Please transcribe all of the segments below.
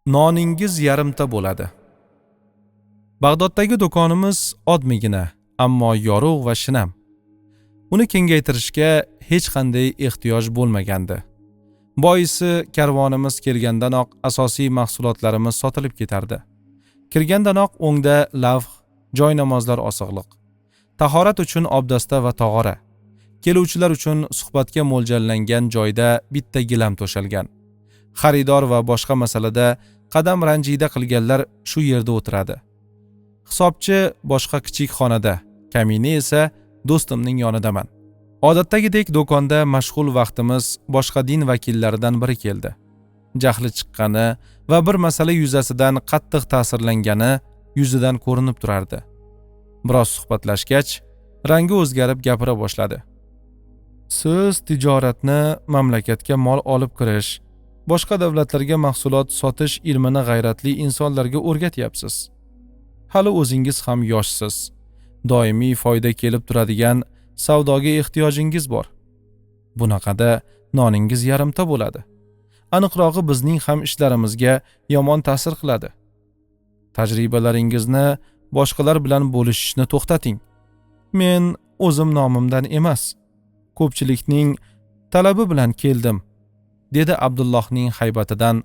Noningiz yarimta bo'ladi. Bag'doddagi do'konimiz odmigina, ammo yorug' va shinam. Uni kengaytirishga hech qanday ehtiyoj bo'lmagandi. Boisi karvonimiz kelgandanoq asosiy mahsulotlarimiz sotilib ketardi. Kirgandanoq o'ngda lavh, joy namozlar osig'liq, tahorat uchun obdasta va tog'ora, keluvchilar uchun suhbatga mo'ljallangan joyda bitta gilam to'shalgan. Xaridor va boshqa masalada qadam ranjida qilganlar shu yerda o'tiradi. Hisobchi boshqa kichik xonada, kamina esa do'stimning yonidaman. Odatdagidek do'konda mashg'ul vaqtimiz boshqa din vakillaridan biri keldi. Jahli chiqqani va bir masala yuzasidan qattiq ta'sirlangani yuzidan ko'rinib turardi. Biroz suhbatlashgach, rangi o'zgarib gapira boshladi. Siz tijoratni, mamlakatga mol olib kirish, boshqa davlatlarga mahsulot sotish ilmini g'ayratli insonlarga o'rgatyapsiz. Hali o'zingiz ham yoshsiz. Doimiy foyda kelib turadigan savdoga ehtiyojingiz bor. Bunaqada noningiz yarimta bo'ladi. Aniqrog'i bizning ham ishlarimizga yomon ta'sir qiladi. Tajribalaringizni boshqalar bilan bo'lishishni to'xtating. Men o'zim nomimdan emas, ko'pchilikning talabi bilan keldim, dedi Abdullohning haybatidan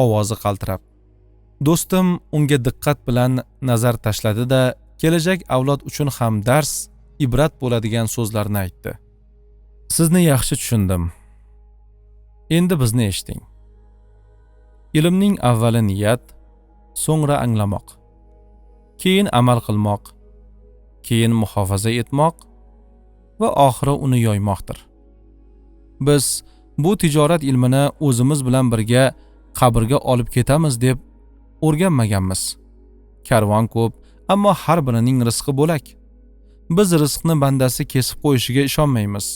ovozi qaltirab. Do'stim unga diqqat bilan nazar tashladi-da, kelajak avlod uchun ham dars, ibrat bo'ladigan so'zlarni aytdi. Sizni yaxshi tushundim. Endi bizni eshiting. Ilmning avvali niyat, so'ngra anglamoq, keyin amal qilmoq, keyin muhofaza etmoq va oxiri uni yoymoqdir. Biz bu tijorat ilmini o'zimiz bilan birga qabrga olib ketamiz deb o'rganmaganmiz. Karvon ko'p, ammo har birining rizqi bo'lak. Biz rizqni bandasi kesib qo'yishiga ishonmaymiz.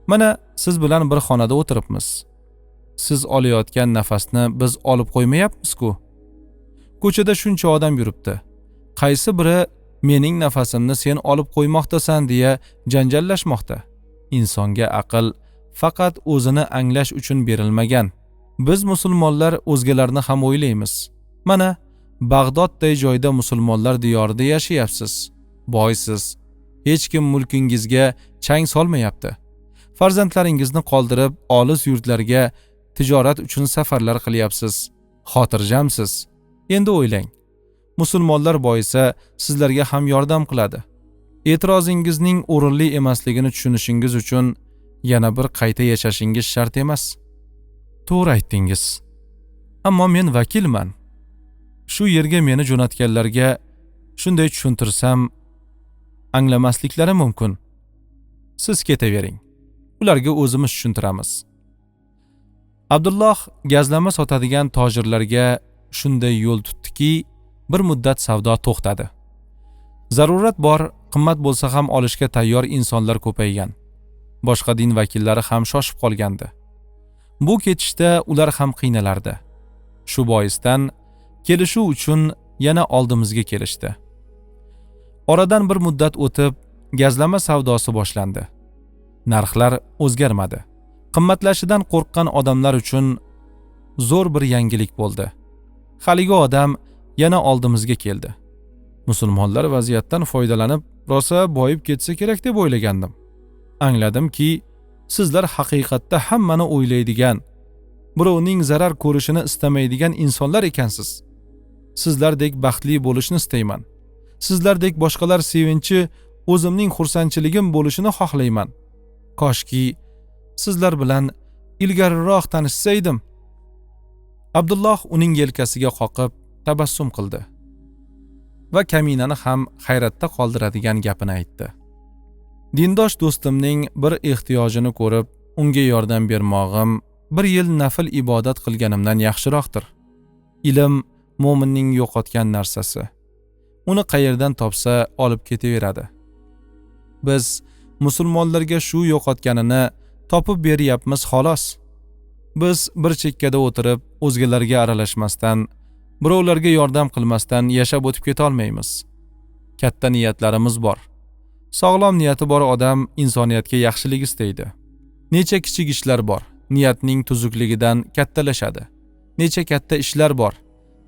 Mana siz bilan bir xonada o'tiribmiz. Siz olayotgan nafasni biz olib qo'ymayapmiz-ku. Ko'chada shuncha odam yuribdi. Qaysi biri mening nafasimni sen olib qo'ymoqdasan deya janjallashmoqda. Insonga aql faqat o'zini anglash uchun berilmagan. Biz musulmonlar o'zgalarni ham o'ylaymiz. Mana Bag'dodday joyda musulmonlar diyorida yashayapsiz. Boysiz. Hech kim mulkingizga chang solmayapti. Farzandlaringizni qoldirib olis yurtlarga tijorat uchun safarlar qilyapsiz. Xotirjamsiz. Endi o'ylang. Musulmonlar boyisa sizlarga ham yordam qiladi. E'tirozingizning o'rinli emasligini tushunishingiz uchun yana bir qayta yashashingiz shart emas. To'g'ri aytdingiz. Ammo men vakilman. Shu yerga meni jo'natganlarga shunday tushuntirsam, anglamasliklari mumkin. Siz ketavering. Ularga o'zimiz tushuntiramiz. Abdulloh gazlama sotadigan tojirlarga shunday yo'l tutdiki, bir muddat savdo to'xtadi. Zarurat bor, qimmat bo'lsa ham olishga tayyor insonlar ko'paygan. Boshqa din vakillari ham shoshib qolgandi. Bu ketishda ular ham qiynalardi. Shu boisdan kelishuv uchun yana oldimizga kelishdi. Oradan bir muddat o'tib, gazlama savdosi boshlandi. Narxlar o'zgarmadi. Qimmatlashidan qo'rqqan odamlar uchun zo'r bir yangilik bo'ldi. Haligi odam yana oldimizga keldi. Musulmonlar vaziyatdan foydalanib rosa boyib ketsa kerak deb o'ylagandim. Angladimki, sizlar haqiqatda hammani o'ylaydigan, birovning zarar ko'rishini istamaydigan insonlar ekansiz. Sizlardek baxtli bo'lishni istayman. Sizlardek boshqalar sevinchi, o'zimning xursandchiligim bo'lishini xohlayman. Koshki sizlar bilan ilgariroq tanishsaydim. Abdulloh uning yelkasiga qoqib tabassum qildi va kaminani ham hayratda qoldiradigan gapini aytdi. Dindosh do'stimning bir ehtiyojini ko'rib, unga yordam bermog'im bir yil nafil ibodat qilganimdan yaxshiroqdir. Ilm mo'minning yo'qotgan narsasi. Uni qayerdan topsa olib ketaveradi. Biz musulmonlarga shu yo'qotganini topib beryapmiz xolos. Biz bir chekkada o'tirib, o'zgalarga aralashmasdan, birovlarga yordam qilmasdan yashab o'tib keta olmaymiz. Katta niyatlarimiz bor. Sog'lom niyati bor odam insoniyatga yaxshilik istaydi. Necha kichik ishlar bor, niyatning tuzukligidan kattalashadi. Necha katta ishlar bor,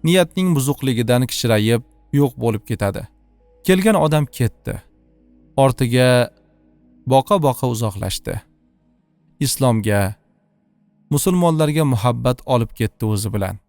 niyatning buzuqligidan kichrayib yo'q bo'lib ketadi. Kelgan odam ketdi. Ortiga boqa uzoqlashdi. Islomga, musulmonlarga muhabbat olib ketdi o'zi bilan.